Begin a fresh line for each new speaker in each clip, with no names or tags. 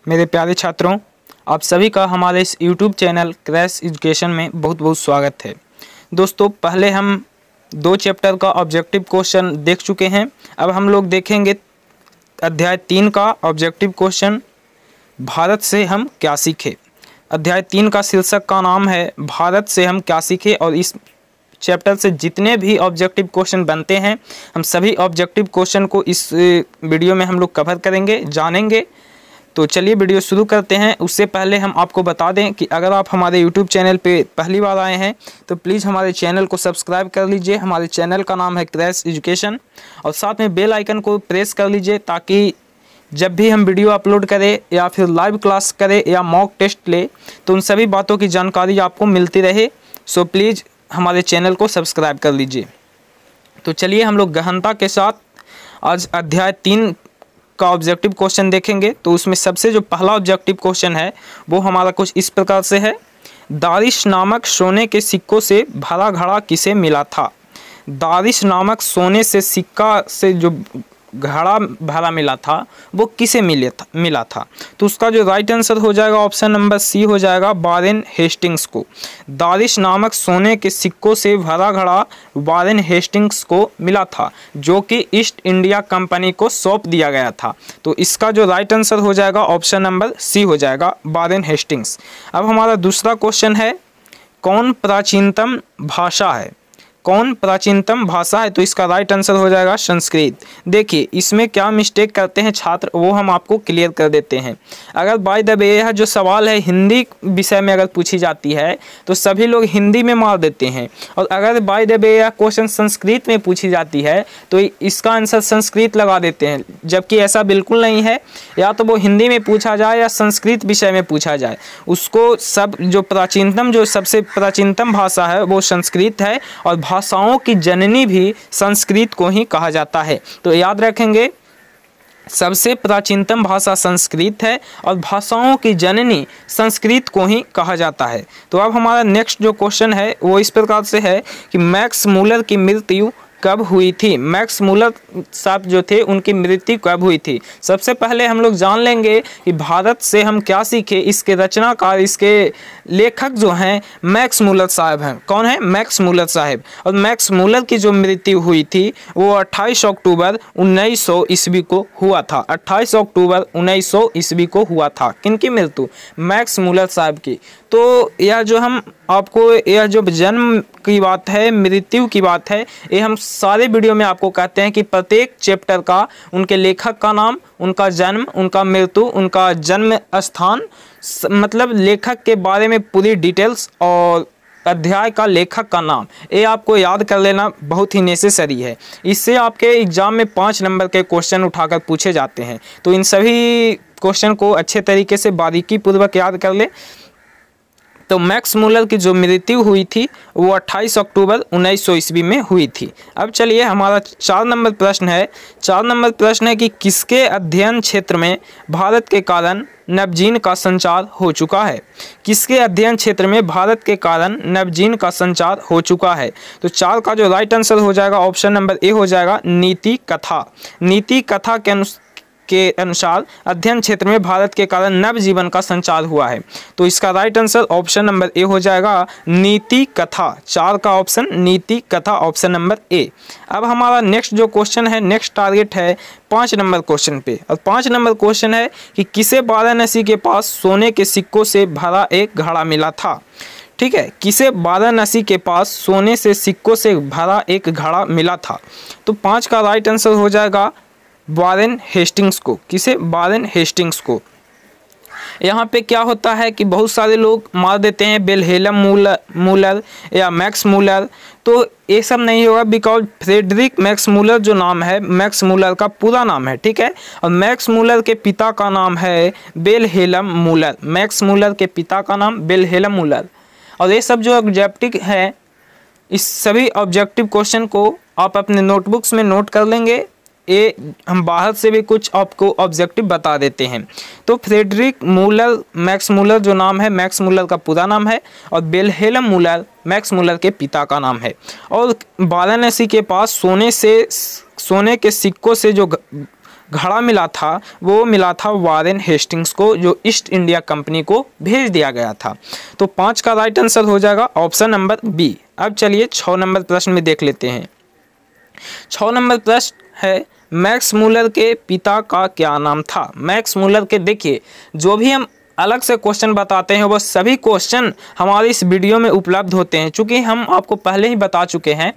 मेरे प्यारे छात्रों, आप सभी का हमारे इस YouTube चैनल क्रैश एजुकेशन में बहुत बहुत स्वागत है। दोस्तों, पहले हम 2 चैप्टर का ऑब्जेक्टिव क्वेश्चन देख चुके हैं। अब हम लोग देखेंगे अध्याय 3 का ऑब्जेक्टिव क्वेश्चन, भारत से हम क्या सीखे। अध्याय 3 का शीर्षक का नाम है भारत से हम क्या सीखे और इस चैप्टर से जितने भी ऑब्जेक्टिव क्वेश्चन बनते हैं, हम सभी ऑब्जेक्टिव क्वेश्चन को इस वीडियो में हम लोग कवर करेंगे, जानेंगे। तो चलिए वीडियो शुरू करते हैं। उससे पहले हम आपको बता दें कि अगर आप हमारे YouTube चैनल पे पहली बार आए हैं तो प्लीज़ हमारे चैनल को सब्सक्राइब कर लीजिए। हमारे चैनल का नाम है क्रैश एजुकेशन और साथ में बेल आइकन को प्रेस कर लीजिए ताकि जब भी हम वीडियो अपलोड करें या फिर लाइव क्लास करें या मॉक टेस्ट ले तो उन सभी बातों की जानकारी आपको मिलती रहे। सो प्लीज़ हमारे चैनल को सब्सक्राइब कर लीजिए। तो चलिए हम लोग गहनता के साथ आज अध्याय 3 का ऑब्जेक्टिव क्वेश्चन देखेंगे। तो उसमें सबसे जो पहला ऑब्जेक्टिव क्वेश्चन है वो हमारा कुछ इस प्रकार से है। दारिश नामक सोने के सिक्कों से भरा घड़ा किसे मिला था। दारिश नामक सोने से सिक्का से जो घड़ा भरा मिला था वो किसे मिला था। तो उसका जो राइट आंसर हो जाएगा ऑप्शन नंबर सी हो जाएगा, वारेन हेस्टिंग्स को। दारिश नामक सोने के सिक्कों से भरा घड़ा वारेन हेस्टिंग्स को मिला था जो कि ईस्ट इंडिया कंपनी को सौंप दिया गया था। तो इसका जो राइट आंसर हो जाएगा ऑप्शन नंबर सी हो जाएगा, वारेन हेस्टिंग्स। अब हमारा दूसरा क्वेश्चन है, कौन प्राचीनतम भाषा है। कौन प्राचीनतम भाषा है। तो इसका राइट आंसर हो जाएगा संस्कृत। देखिए इसमें क्या मिस्टेक करते हैं छात्र वो हम आपको क्लियर कर देते हैं। अगर बाय द वे यह जो सवाल है हिंदी विषय में अगर पूछी जाती है तो सभी लोग हिंदी में मार देते हैं, और अगर बाय द वे यह क्वेश्चन संस्कृत में पूछी जाती है तो इसका आंसर संस्कृत लगा देते हैं, जबकि ऐसा बिल्कुल नहीं है। या तो वो हिंदी में पूछा जाए या संस्कृत विषय में पूछा जाए, उसको सब जो सबसे प्राचीनतम भाषा है वो संस्कृत है और भाषाओं की जननी भी संस्कृत को ही कहा जाता है। तो याद रखेंगे सबसे प्राचीनतम भाषा संस्कृत है और भाषाओं की जननी संस्कृत को ही कहा जाता है। तो अब हमारा नेक्स्ट जो क्वेश्चन है वो इस प्रकार से है कि मैक्स मूलर की मृत्यु कब हुई थी। मैक्स मूलर साहब जो थे उनकी मृत्यु कब हुई थी। सबसे पहले हम लोग जान लेंगे कि भारत से हम क्या सीखे। इसके रचनाकार, इसके लेखक जो हैं मैक्स मूलर साहब हैं। कौन है? मैक्स मूलर साहब। और मैक्स मूलर की जो मृत्यु हुई थी वो 28 अक्टूबर 1900 ईस्वी को हुआ था। 28 अक्टूबर 1900 ईस्वी को हुआ था। किनकी मृत्यु? मैक्स मूलर साहब की। तो यह जो हम आपको यह जो जन्म की बात है, मृत्यु की बात है, ये हम सारे वीडियो में आपको कहते हैं कि प्रत्येक चैप्टर का उनके लेखक का नाम, उनका जन्म, उनका मृत्यु, उनका जन्म स्थान, मतलब लेखक के बारे में पूरी डिटेल्स और अध्याय का लेखक का नाम, ये आपको याद कर लेना बहुत ही नेसेसरी है। इससे आपके एग्जाम में 5 नंबर के क्वेश्चन उठाकर पूछे जाते हैं। तो इन सभी क्वेश्चन को अच्छे तरीके से बारीकी पूर्वक याद कर ले। तो मैक्स मूलर की जो मृत्यु हुई थी वो 28 अक्टूबर 1900 ईस्वी में हुई थी। अब चलिए हमारा 4 नंबर प्रश्न है। 4 नंबर प्रश्न है कि किसके अध्ययन क्षेत्र में भारत के कारण नवजीन का संचार हो चुका है। किसके अध्ययन क्षेत्र में भारत के कारण नवजीन का संचार हो चुका है। तो 4 का जो राइट आंसर हो जाएगा ऑप्शन नंबर ए हो जाएगा, नीति कथा। नीति कथा के अनुसार अध्ययन क्षेत्र में भारत के कारण नव जीवन का संचार हुआ है। तो इसका right answer option number A हो जाएगा, नीति कथा। 4 का ऑप्शन नीति कथा, ऑप्शन नंबर ए। अब हमारा नेक्स्ट जो क्वेश्चन है, नेक्स्ट टारगेट है 5 नंबर क्वेश्चन पे। और 5 नंबर क्वेश्चन है कि किसे वाराणसी के पास सोने के सिक्कों से भरा एक घड़ा मिला था। ठीक है, किसे वाराणसी के पास सोने से सिक्कों से भरा एक घड़ा मिला था। तो 5 का राइट आंसर हो जाएगा वारेन हेस्टिंग्स को। किसे? वारेन हेस्टिंग्स को। यहाँ पे क्या होता है कि बहुत सारे लोग मार देते हैं विल्हेल्म मूलर या मैक्स मूलर। तो ये सब नहीं होगा, बिकॉज फ्रेडरिक मैक्स मूलर जो नाम है, मैक्स मूलर का पूरा नाम है। ठीक है, और मैक्स मूलर के पिता का नाम है विल्हेल्म मूलर। मैक्स मूलर के पिता का नाम विल्हेल्म मूलर। और ये सब जो ऑब्जेक्टिव है, इस सभी ऑब्जेक्टिव क्वेश्चन को आप अपने नोटबुक्स में नोट कर लेंगे। ये हम बाहर से भी कुछ आपको ऑब्जेक्टिव बता देते हैं। तो फ्रेडरिक मूलर, मैक्स मूलर जो नाम है, मैक्स मूलर का पूरा नाम है, और विल्हेल्म मूलर मैक्स मूलर के पिता का नाम है। और वाराणसी के पास सोने के सिक्कों से जो घड़ा मिला था वो मिला था वारेन हेस्टिंग्स को, जो ईस्ट इंडिया कंपनी को भेज दिया गया था। तो 5 का राइट आंसर हो जाएगा ऑप्शन नंबर बी। अब चलिए 6 नंबर प्रश्न में देख लेते हैं। 6 नंबर प्रश्न है, मैक्स मूलर के पिता का क्या नाम था। मैक्स मूलर के, देखिए जो भी हम अलग से क्वेश्चन बताते हैं वो सभी क्वेश्चन हमारे इस वीडियो में उपलब्ध होते हैं। चूँकि हम आपको पहले ही बता चुके हैं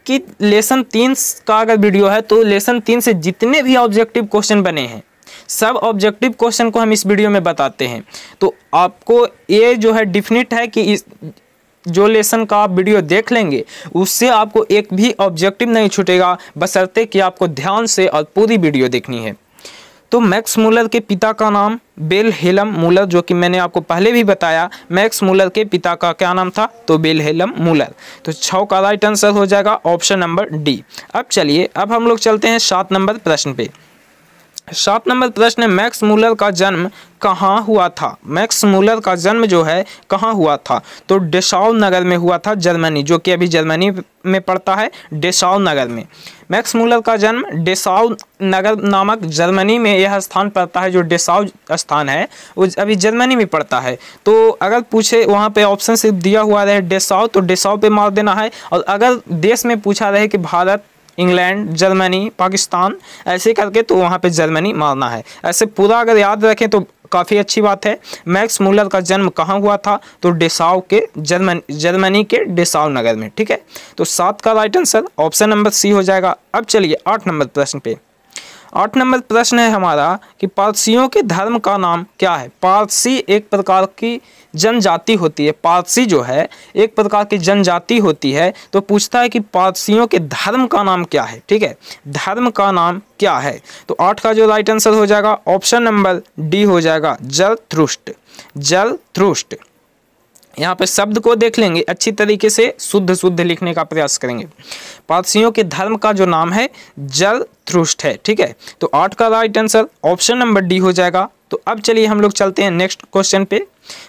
कि लेसन 3 का अगर वीडियो है तो लेसन 3 से जितने भी ऑब्जेक्टिव क्वेश्चन बने हैं सब ऑब्जेक्टिव क्वेश्चन को हम इस वीडियो में बताते हैं। तो आपको ये जो है डिफिनिट है कि इस जो लेसन का आप वीडियो देख लेंगे उससे आपको एक भी ऑब्जेक्टिव नहीं छूटेगा, बशर्ते कि आपको ध्यान से और पूरी वीडियो देखनी है। तो मैक्स मूलर के पिता का नाम विल्हेल्म मूलर, जो कि मैंने आपको पहले भी बताया। मैक्स मूलर के पिता का क्या नाम था, तो विल्हेल्म मूलर। तो 6 का राइट आंसर हो जाएगा ऑप्शन नंबर डी। अब चलिए अब हम लोग चलते हैं 7 नंबर प्रश्न पे। 7 नंबर प्रश्न है, मैक्स मूलर का जन्म कहाँ हुआ था। मैक्स मूलर का जन्म जो है कहाँ हुआ था, तो डेसाउ नगर में हुआ था, जर्मनी, जो कि अभी जर्मनी में पड़ता है, डेसाउ नगर में। मैक्स मूलर का जन्म डेसाउ नगर नामक जर्मनी में यह स्थान पड़ता है। जो डेसाउ स्थान है वो अभी जर्मनी में पड़ता है। तो अगर पूछे वहाँ पे ऑप्शन सिर्फ दिया हुआ रहे डेसाउ, तो डेसाउ पे मार देना है। और अगर देश में पूछा रहे कि भारत, इंग्लैंड, जर्मनी, पाकिस्तान, ऐसे करके तो वहाँ पे जर्मनी मारना है। ऐसे पूरा अगर याद रखें तो काफ़ी अच्छी बात है। मैक्स मूलर का जन्म कहाँ हुआ था, तो डेसाउ के जर्मनी के डेसाउ नगर में। ठीक है, तो 7 का right answer option number C हो जाएगा। अब चलिए 8 नंबर प्रश्न पे। 8 नंबर प्रश्न है हमारा कि पारसियों के धर्म का नाम क्या है। पारसी एक प्रकार की जनजाति होती है। पारसी जो है एक प्रकार की जनजाति होती है। तो पूछता है कि पारसियों के धर्म का नाम क्या है। ठीक है, धर्म का नाम क्या है। तो 8 का जो राइट आंसर हो जाएगा ऑप्शन नंबर डी हो जाएगा, जरथुष्ट्र। जरथुष्ट्र। यहाँ पे शब्द को देख लेंगे, अच्छी तरीके से शुद्ध लिखने का प्रयास करेंगे। पारसियों के धर्म का जो नाम है जरथुष्ट्र है। ठीक है, तो 8 का right answer option number D हो जाएगा। तो अब चलिए हम लोग चलते हैं नेक्स्ट क्वेश्चन पे।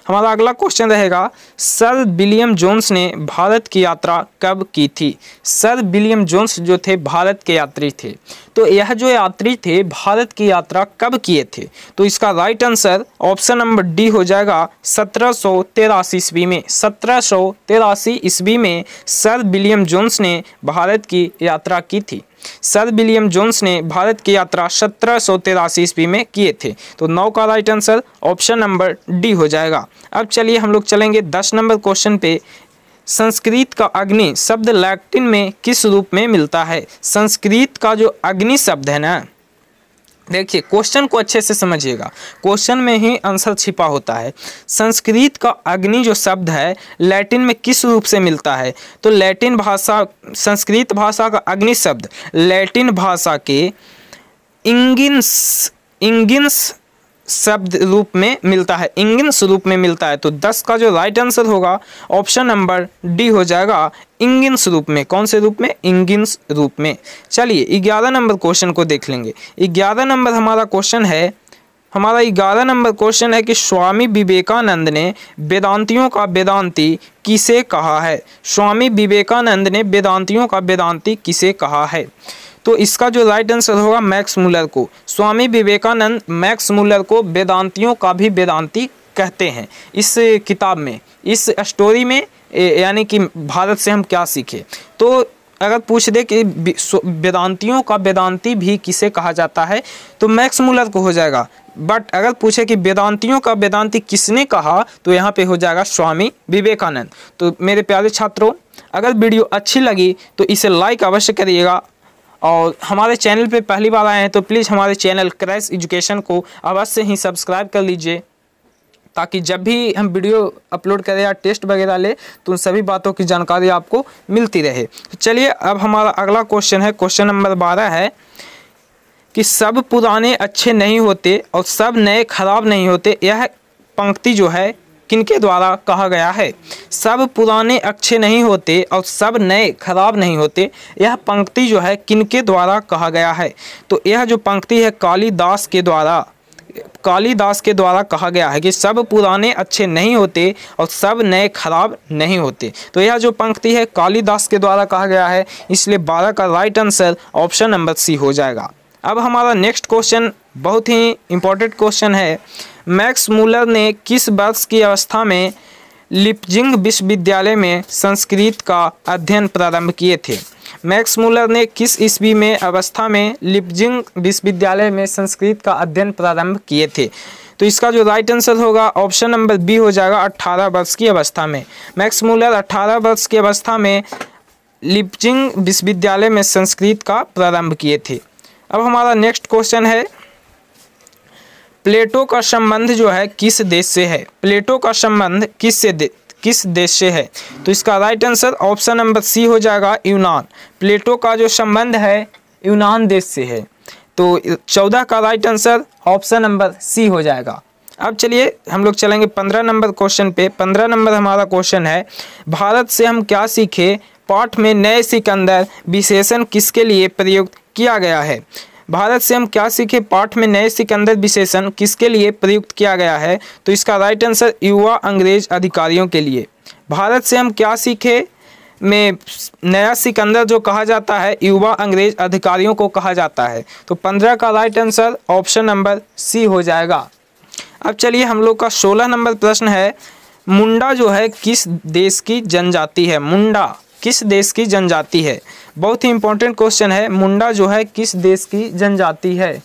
हमारा अगला क्वेश्चन रहेगा, सर विलियम जोन्स ने भारत की यात्रा कब की थी। सर विलियम जोन्स जो थे भारत के यात्री थे। तो यह जो यात्री थे भारत की यात्रा कब किए थे, तो इसका right answer option number D हो जाएगा 1783 ईस्वी में। 1783 ईस्वी में सर विलियम जोन्स ने भारत की यात्रा की थी। सर विलियम जोन्स ने भारत की यात्रा 1783 ईस्वी में किए थे। तो 9 का right answer option number D हो जाएगा। अब चलिए हम लोग चलेंगे 10 नंबर क्वेश्चन पे। संस्कृत का अग्नि शब्द लैटिन में किस रूप में मिलता है। संस्कृत का जो अग्नि शब्द है ना, देखिए क्वेश्चन को अच्छे से समझिएगा, क्वेश्चन में ही आंसर छिपा होता है। संस्कृत का अग्नि जो शब्द है लैटिन में किस रूप से मिलता है, तो लैटिन भाषा, संस्कृत भाषा का अग्नि शब्द लैटिन भाषा के इंगिन्स शब्द रूप में मिलता है, इंगिन्स रूप में मिलता है। तो 10 का जो राइट आंसर होगा ऑप्शन नंबर डी हो जाएगा, इंगिन्स रूप में। कौन से रूप में, इंगिन्स रूप में। चलिए 11 नंबर क्वेश्चन को देख लेंगे। 11 नंबर हमारा क्वेश्चन है, हमारा 11 नंबर क्वेश्चन है कि स्वामी विवेकानंद ने वेदांतियों का वेदांती किसे कहा है। स्वामी विवेकानंद ने वेदांतियों का वेदांती किसे कहा है, तो इसका जो राइट आंसर होगा मैक्स मूलर को। स्वामी विवेकानंद मैक्स मूलर को वेदांतियों का भी वेदांती कहते हैं। इस किताब में, इस स्टोरी में, यानी कि भारत से हम क्या सीखे, तो अगर पूछ दे कि वेदांतियों का वेदांती भी किसे कहा जाता है तो मैक्स मूलर को हो जाएगा। बट अगर पूछे कि वेदांतियों का वेदांती किसने कहा तो यहाँ पे हो जाएगा स्वामी विवेकानंद। तो मेरे प्यारे छात्रों, अगर वीडियो अच्छी लगी तो इसे लाइक अवश्य करिएगा, और हमारे चैनल पे पहली बार आए हैं तो प्लीज़ हमारे चैनल क्रैश एजुकेशन को अवश्य ही सब्सक्राइब कर लीजिए, ताकि जब भी हम वीडियो अपलोड करें या टेस्ट वगैरह ले तो उन सभी बातों की जानकारी आपको मिलती रहे। तो चलिए अब हमारा अगला क्वेश्चन है, क्वेश्चन नंबर 12 है कि सब पुराने अच्छे नहीं होते और सब नए खराब नहीं होते। यह पंक्ति जो है किनके द्वारा कहा गया है। सब पुराने अच्छे नहीं होते और सब नए खराब नहीं होते, यह पंक्ति जो है किनके द्वारा कहा गया है। तो यह जो पंक्ति है कालिदास के द्वारा कहा गया है कि सब पुराने अच्छे नहीं होते और सब नए खराब नहीं होते। तो यह जो पंक्ति है कालिदास के द्वारा कहा गया है, इसलिए 12 का right answer option number C हो जाएगा। अब हमारा नेक्स्ट क्वेश्चन बहुत ही इम्पोर्टेंट क्वेश्चन है। मैक्स मूलर ने किस वर्ष की अवस्था में लिपजिंग विश्वविद्यालय में संस्कृत का अध्ययन प्रारंभ किए थे? मैक्स मूलर ने किस ईस्वी में अवस्था में लिपजिंग विश्वविद्यालय में संस्कृत का अध्ययन प्रारंभ किए थे? तो इसका जो राइट आंसर होगा ऑप्शन नंबर बी हो जाएगा, 18 वर्ष की अवस्था में। मैक्स मूलर 18 वर्ष की अवस्था में लिपजिंग विश्वविद्यालय में संस्कृत का प्रारंभ किए थे। अब हमारा नेक्स्ट क्वेश्चन है, प्लेटो का संबंध जो है किस देश से है? प्लेटो का संबंध किस देश से है? तो इसका right answer option number C हो जाएगा, यूनान। प्लेटो का जो संबंध है यूनान देश से है। तो 14 का right answer option number C हो जाएगा। अब चलिए हम लोग चलेंगे 15 नंबर क्वेश्चन पे। 15 नंबर हमारा क्वेश्चन है, भारत से हम क्या सीखे पाठ में नए सिकंदर विशेषण किसके लिए प्रयुक्त किया गया है? भारत से हम क्या सीखे पाठ में नए सिकंदर विशेषण किसके लिए प्रयुक्त किया गया है? तो इसका राइट आंसर युवा अंग्रेज अधिकारियों के लिए। भारत से हम क्या सीखे में नया सिकंदर जो कहा जाता है युवा अंग्रेज अधिकारियों को कहा जाता है। तो 15 का right answer option number C हो जाएगा। अब चलिए हम लोग का 16 नंबर प्रश्न है, मुंडा जो है किस देश की जनजाति है? मुंडा किस देश की जनजाति है? बहुत ही इंपॉर्टेंट क्वेश्चन है, मुंडा जो है किस देश की जनजाति है?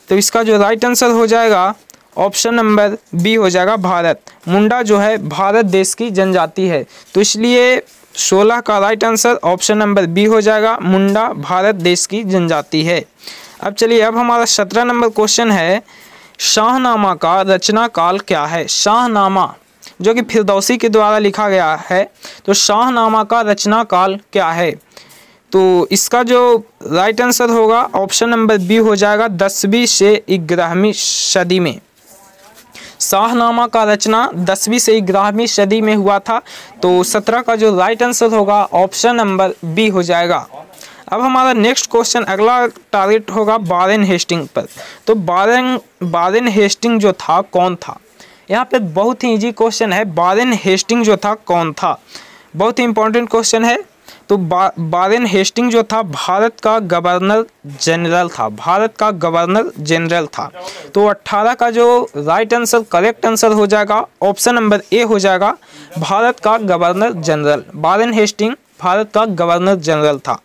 तो इसका जो राइट आंसर हो जाएगा ऑप्शन नंबर बी हो जाएगा, भारत। मुंडा जो है भारत देश की जनजाति है, तो इसलिए 16 का right answer option number B हो जाएगा, मुंडा भारत देश की जनजाति है। अब चलिए अब हमारा 17 नंबर क्वेश्चन है, शाहनामा का रचना काल क्या है? शाहनामा जो कि फिरदौसी के द्वारा लिखा गया है, तो शाहनामा का रचना काल क्या है? तो इसका जो राइट आंसर होगा ऑप्शन नंबर बी हो जाएगा, 10वीं से 11वीं सदी में। शाहनामा का रचना 10वीं से 11वीं सदी में हुआ था। तो 17 का जो राइट आंसर होगा ऑप्शन नंबर बी हो जाएगा। अब हमारा नेक्स्ट क्वेश्चन अगला टारगेट होगा वारेन हेस्टिंग पर। तो वारेन हेस्टिंग जो था कौन था? यहाँ पे बहुत ही इजी क्वेश्चन है, वारेन हेस्टिंग जो था कौन था? बहुत ही इंपॉर्टेंट क्वेश्चन है। तो वारेन हेस्टिंग जो था भारत का गवर्नर जनरल था, भारत का गवर्नर जनरल था। तो 18 का जो राइट आंसर करेक्ट आंसर हो जाएगा ऑप्शन नंबर ए हो जाएगा, भारत का governor general. Warren Hasting Bharat का गवर्नर जनरल था।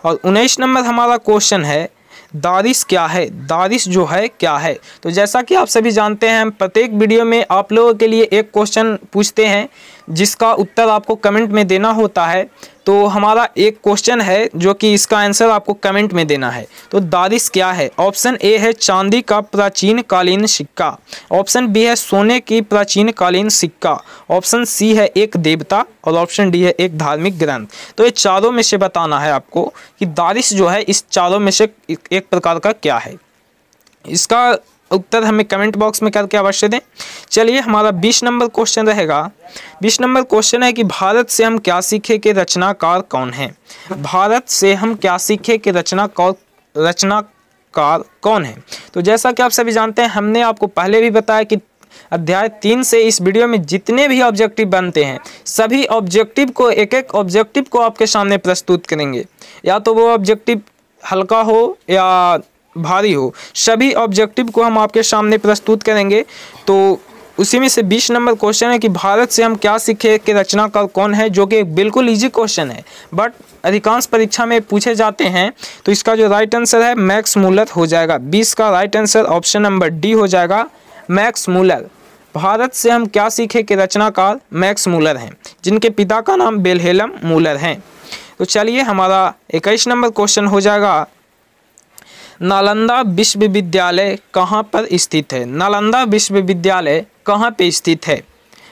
और 19 नंबर हमारा क्वेश्चन है, दारिश क्या है? दारिश जो है क्या है? तो जैसा कि आप सभी जानते हैं, हम प्रत्येक वीडियो में आप लोगों के लिए एक क्वेश्चन पूछते हैं जिसका उत्तर आपको कमेंट में देना होता है। तो हमारा एक क्वेश्चन है जो कि इसका आंसर आपको कमेंट में देना है। तो दारिश क्या है? ऑप्शन ए है चांदी का प्राचीन कालीन सिक्का, ऑप्शन बी है सोने की प्राचीन कालीन सिक्का, ऑप्शन सी है एक देवता और ऑप्शन डी है एक धार्मिक ग्रंथ। तो ये चारों में से बताना है आपको कि दारिश जो है इस चारों में से एक प्रकार का क्या है। इसका उत्तर हमें कमेंट बॉक्स में करके अवश्य दें। चलिए हमारा 20 नंबर क्वेश्चन रहेगा। 20 नंबर क्वेश्चन है कि भारत से हम क्या सीखे के रचनाकार कौन है? भारत से हम क्या सीखे के रचनाकार कौन है? तो जैसा कि आप सभी जानते हैं, हमने आपको पहले भी बताया कि अध्याय 3 से इस वीडियो में जितने भी ऑब्जेक्टिव बनते हैं सभी ऑब्जेक्टिव को एक ऑब्जेक्टिव को आपके सामने प्रस्तुत करेंगे, या तो वो ऑब्जेक्टिव हल्का हो या भारी हो, सभी ऑब्जेक्टिव को हम आपके सामने प्रस्तुत करेंगे। तो उसी में से 20 नंबर क्वेश्चन है कि भारत से हम क्या सीखे के रचनाकार कौन है, जो कि बिल्कुल इजी क्वेश्चन है बट अधिकांश परीक्षा में पूछे जाते हैं। तो इसका जो राइट आंसर है मैक्स मूलर हो जाएगा। 20 का right answer option number D हो जाएगा, मैक्स मूलर। भारत से हम क्या सीखे के रचनाकार मैक्स मूलर हैं, जिनके पिता का नाम विल्हेल्म मूलर हैं। तो चलिए हमारा 21 नंबर क्वेश्चन हो जाएगा, नालंदा विश्वविद्यालय कहाँ पर स्थित है? नालंदा विश्वविद्यालय कहाँ पे स्थित है?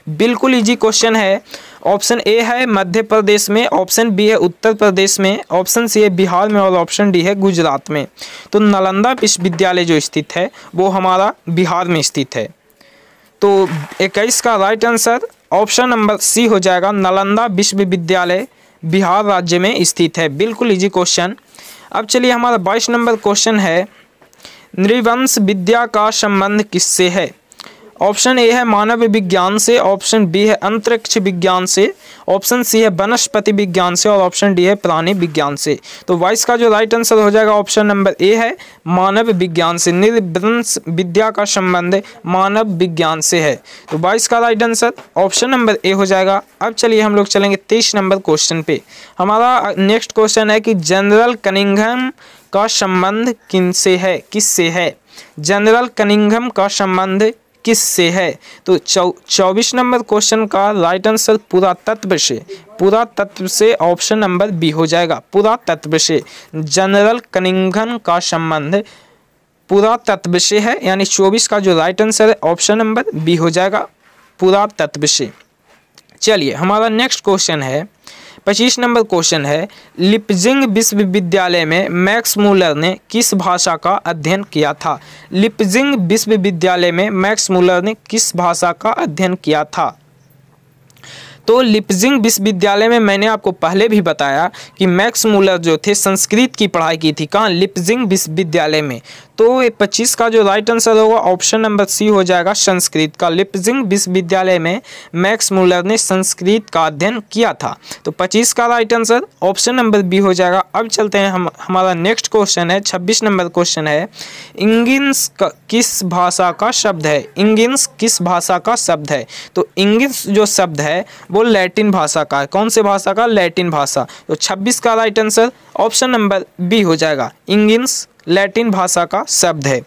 बिल्कुल इजी क्वेश्चन है। ऑप्शन ए है मध्य प्रदेश में, ऑप्शन बी है उत्तर प्रदेश में, ऑप्शन सी है बिहार में और ऑप्शन डी है गुजरात में। तो नालंदा विश्वविद्यालय जो स्थित है वो हमारा बिहार में स्थित है। तो 21 का right answer option number C हो जाएगा, नालंदा विश्वविद्यालय बिहार राज्य में स्थित है। बिल्कुल इजी क्वेश्चन। अब चलिए हमारा 22 नंबर क्वेश्चन है, नृवंश विद्या का संबंध किससे है? ऑप्शन ए है मानव विज्ञान से, ऑप्शन बी है अंतरिक्ष विज्ञान से, ऑप्शन सी है वनस्पति विज्ञान से और ऑप्शन डी है प्राणी विज्ञान से। तो 22 का जो राइट आंसर हो जाएगा ऑप्शन नंबर ए है मानव विज्ञान से। निर्वंश विद्या का संबंध मानव विज्ञान से है। तो 22 का right answer option number A हो जाएगा। अब चलिए हम लोग चलेंगे 23 नंबर क्वेश्चन पे। हमारा नेक्स्ट क्वेश्चन है कि जनरल कनिंघम का संबंध किनसे है, किससे है? जनरल कनिंघम का संबंध किससे है? तो 24 नंबर क्वेश्चन का राइट आंसर पुरातत्व से, पुरातत्व से ऑप्शन नंबर बी हो जाएगा। पुरातत्व से जनरल कनिंघम का संबंध पुरातत्व से है, यानी 24 का जो राइट आंसर है ऑप्शन नंबर बी हो जाएगा, पुरातत्व से। चलिए हमारा नेक्स्ट क्वेश्चन है 25 नंबर क्वेश्चन है लिपजिंग विश्वविद्यालय में मैक्स मूलर ने किस भाषा का अध्ययन किया था? लिपजिंग विश्वविद्यालय में मैक्स मूलर ने किस भाषा का अध्ययन किया था? तो लिपजिंग विश्वविद्यालय में मैंने आपको पहले भी बताया कि मैक्स मूलर जो थे संस्कृत की पढ़ाई की थी। कहाँ? लिपजिंग विश्वविद्यालय में। तो ये 25 का जो राइट आंसर होगा ऑप्शन नंबर सी हो जाएगा, संस्कृत का। लिपजिंग विश्वविद्यालय में मैक्स मूलर ने संस्कृत का अध्ययन किया था। तो 25 का right answer option number B हो जाएगा। अब चलते हैं हमारा नेक्स्ट क्वेश्चन है 26 नंबर क्वेश्चन है इंगिन्स किस भाषा का शब्द है? इंगिन्स किस भाषा का शब्द है? तो इंगिन्स जो शब्द है वो लैटिन भाषा का है। कौन से भाषा का? लैटिन भाषा। तो 26 का right answer option number B हो जाएगा, इंगिन्स लैटिन भाषा का शब्द है।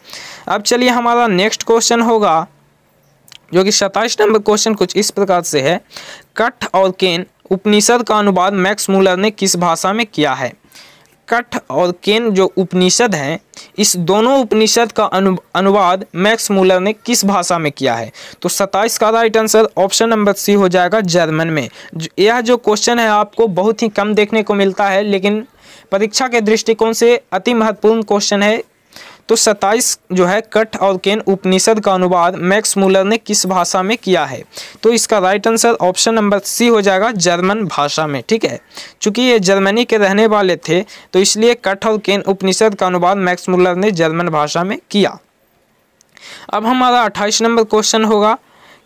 अब चलिए हमारा नेक्स्ट क्वेश्चन होगा जो कि 27 नंबर क्वेश्चन कुछ इस प्रकार से है कठ और केन उपनिषद का अनुवाद मैक्स मूलर ने किस भाषा में किया है? कठ और केन जो उपनिषद हैं, इस दोनों उपनिषद का अनुवाद मैक्स मूलर ने किस भाषा में किया है? तो 27 का right answer option number C हो जाएगा, जर्मन में। यह जो क्वेश्चन है आपको बहुत ही कम देखने को मिलता है, लेकिन परीक्षा के दृष्टिकोण से अति महत्वपूर्ण क्वेश्चन है। तो 27 जो है कठ और केन उपनिषद का अनुवाद मैक्स मूलर ने किस भाषा में किया है? तो इसका right answer option number C हो जाएगा, जर्मन भाषा में। ठीक है, चूंकि ये जर्मनी के रहने वाले थे तो इसलिए कठ और केन उपनिषद का अनुवाद मैक्स मूलर ने जर्मन भाषा में किया। अब हमारा 28 नंबर क्वेश्चन होगा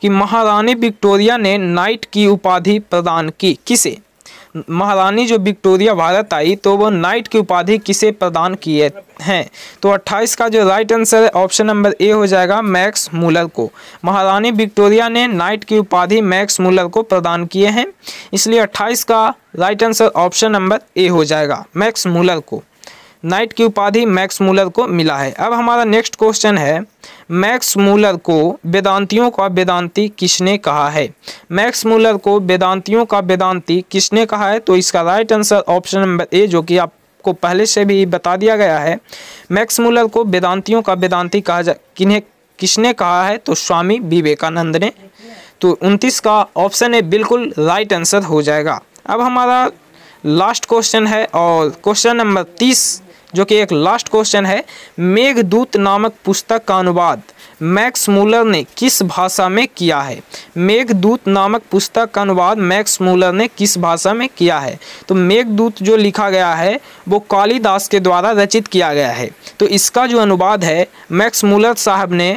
कि महारानी विक्टोरिया ने नाइट की उपाधि प्रदान की किसे? महारानी जो विक्टोरिया भारत आई तो वो नाइट की उपाधि किसे प्रदान किए हैं? तो 28 का जो राइट आंसर है ऑप्शन नंबर ए हो जाएगा, मैक्स मूलर को। महारानी विक्टोरिया ने नाइट की उपाधि मैक्स मूलर को प्रदान किए हैं, इसलिए 28 का right answer option number A हो जाएगा, मैक्स मूलर को। नाइट की उपाधि मैक्स मूलर को मिला है। अब हमारा नेक्स्ट क्वेश्चन है मैक्स मूलर को वेदांतियों का वेदांती किसने कहा है? मैक्स मूलर को वेदांतियों का वेदांती किसने कहा है? तो इसका right answer option number A, जो कि आपको पहले से भी बता दिया गया है। मैक्स मूलर को वेदांतियों का वेदांती किसने कहा है? तो स्वामी विवेकानंद ने। तो 29 का ऑप्शन ए बिल्कुल राइट आंसर हो जाएगा। अब हमारा लास्ट क्वेश्चन है और क्वेश्चन नंबर 30 जो कि एक लास्ट क्वेश्चन है मेघदूत नामक पुस्तक का अनुवाद मैक्स मूलर ने किस भाषा में किया है? मेघदूत नामक पुस्तक का अनुवाद मैक्स मूलर ने किस भाषा में किया है? तो मेघदूत जो लिखा गया है वो कालिदास के द्वारा रचित किया गया है। तो इसका जो अनुवाद है मैक्स मूलर साहब ने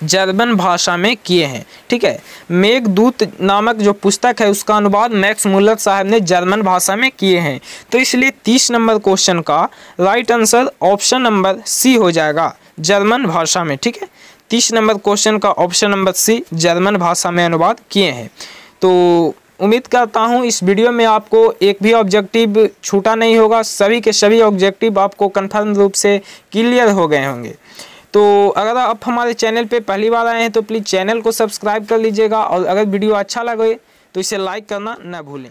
जर्मन भाषा में किए हैं। ठीक है, मेघदूत नामक जो पुस्तक है उसका अनुवाद मैक्स मूलर साहब ने जर्मन भाषा में किए हैं। तो इसलिए 30 नंबर क्वेश्चन का right answer option number C हो जाएगा, जर्मन भाषा में। ठीक है, 30 नंबर क्वेश्चन का ऑप्शन नंबर सी जर्मन भाषा में अनुवाद किए हैं। तो उम्मीद करता हूँ इस वीडियो में आपको एक भी ऑब्जेक्टिव छूटा नहीं होगा, सभी के सभी ऑब्जेक्टिव आपको कन्फर्म रूप से क्लियर हो गए होंगे। तो अगर आप हमारे चैनल पे पहली बार आए हैं तो प्लीज़ चैनल को सब्सक्राइब कर लीजिएगा और अगर वीडियो अच्छा लगे तो इसे लाइक करना न भूलें।